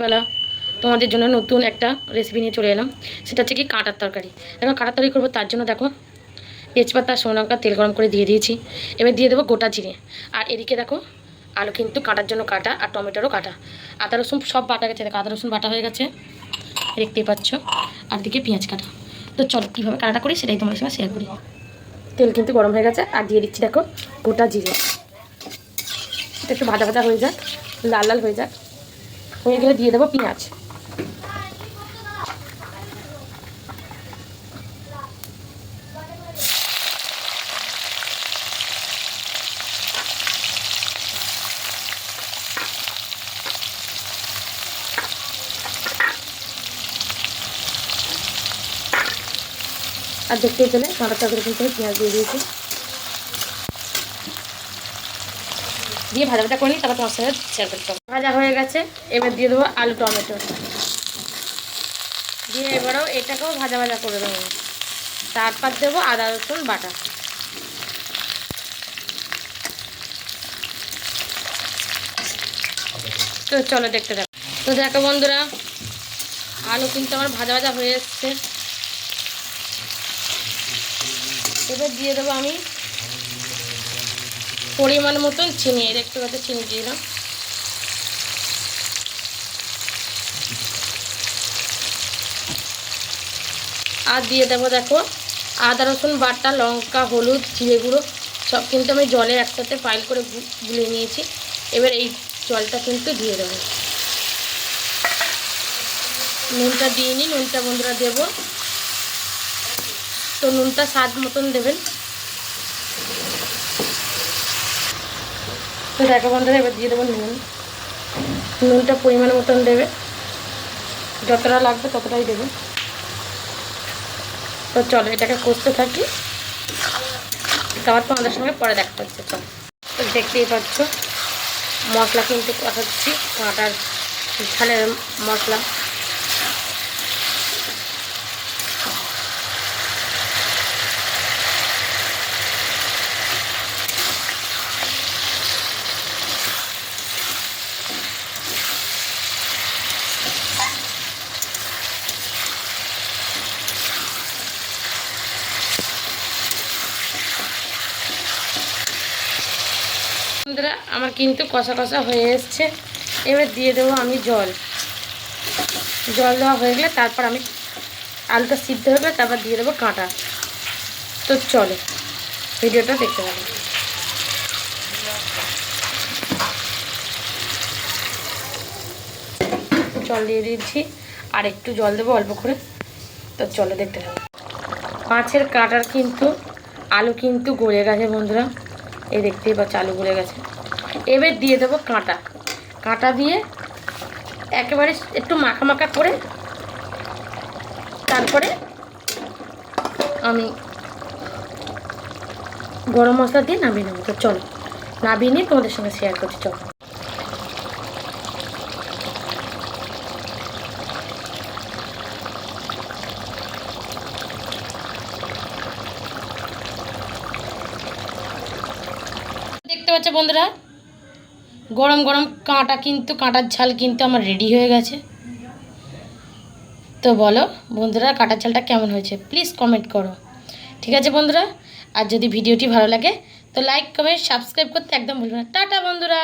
বেলা তোমাদের জন্য নতুন একটা রেসিপি নিয়ে চলে এলাম। সেটা হচ্ছে কি কাঁটার তরকারি। এখন কাঁটার তরকারি করবো, তার জন্য দেখো তেজপাতা শুকনো লঙ্কা তেল গরম করে দিয়ে দিয়েছি। এবার দিয়ে দেবো গোটা জিরে। আর এদিকে দেখো আলু কিন্তু কাটার জন্য কাটা, আর টমেটোরও কাটা, আদা রসুন সব বাটা গেছে। দেখো আদা রসুন বাটা হয়ে গেছে, দেখতেই পাচ্ছ। আর দিকে পেঁয়াজ কাটা। তো চলো কীভাবে কাটাটা করি সেটাই তোমাদের সঙ্গে শেয়ার করি। তেল কিন্তু গরম হয়ে গেছে, আর দিয়ে দিচ্ছি দেখো গোটা জিরে। এটা একটু ভাজা ভাজা হয়ে যাক, লাল লাল হয়ে যাক। হয়ে গেলে দিয়ে দেবো পেঁয়াজ। আর দেখতেই পেলে কাঁটা তরকারি কিন্তু আমি পেঁয়াজ দিয়ে দিয়েছি, দিয়ে ভাজা ভাজা করে নিই, তারপর তোমার সঙ্গে শেয়ার করতে হবে। ভাজা হয়ে গেছে, এবার দিয়ে দেবো আলু টমেটো দিয়ে এবারেও এটাকেও ভাজা ভাজা করে দেবো। তারপর দেবো আদা রসুন বাটা। তো চলো দেখতে থাকো। তো দেখো বন্ধুরা, আলু কিন্তু আমার ভাজা ভাজা হয়ে এসছে। এবার দিয়ে দেবো আমি পরিমাণ মতন চিনি। দেখতে পাচ্ছি চিনি দিয়ে দিলাম। আর দিয়ে দেবো দেখো আদা রসুন বাটা, লঙ্কা, হলুদ, জিরে গুঁড়ো সব কিন্তু আমি জলে একসাথে পাইল করে গুলে নিয়েছি। এবার এই জলটা কিন্তু দিয়ে দেবো। নুনটা দিয়ে নিই, নুনটা বন্ধুরা দেবো। তো নুনটা স্বাদ মতন দেবেন। তো দেখো বন্ধুরা, এবার দিয়ে দেবো নুন। নুনটা পরিমাণ মতন দেবে, যতটা লাগবে ততটাই দেবে। তো চলো এটাকে কষতে থাকি, তারপর তোমাদের সঙ্গে পরে দেখা হচ্ছে। চলো, তো দেখতেই পাচ্ছ মশলা কিন্তু কষাচ্ছি, কাঁটার ঝালের মশলা। বন্ধুরা আমার কিন্তু কষা কষা হয়ে এসছে। এবার দিয়ে দেবো আমি জল। জল দেওয়া হয়ে গেলে তারপর আমি আলুটা সিদ্ধ হয়ে গেলে তারপর দিয়ে দেবো কাঁটা। তো চলো ভিডিওটা দেখতে পাবো। জল দিয়ে দিচ্ছি, আর একটু জল দেবো অল্প করে। তো চলো দেখতে পাবো। মাছের কাঁটার কিন্তু আলু কিন্তু গলে গেছে বন্ধুরা, এই দেখতেই পাচ্ছ আলু গলে গেছে। এবার দিয়ে দেবো কাঁটা। কাঁটা দিয়ে একেবারে একটু মাখা মাখা করে তারপরে আমি গরম মশলা দিয়ে নামিয়ে নেবো। তো চলো নামিয়ে নিয়ে তোমাদের সঙ্গে শেয়ার করছি। চলো, দেখতে পাচ্ছ বন্ধুরা গরম গরম কাঁটার ঝাল কিন্তু আমার রেডি হয়ে গেছে। তো বলো বন্ধুরা কাঁটার ঝালটা কেমন হয়েছে, প্লিজ কমেন্ট করো। ঠিক আছে বন্ধুরা, আর যদি ভিডিওটি ভালো লাগে তো লাইক কমেন্ট সাবস্ক্রাইব করতে একদম ভুলবে না। টাটা বন্ধুরা।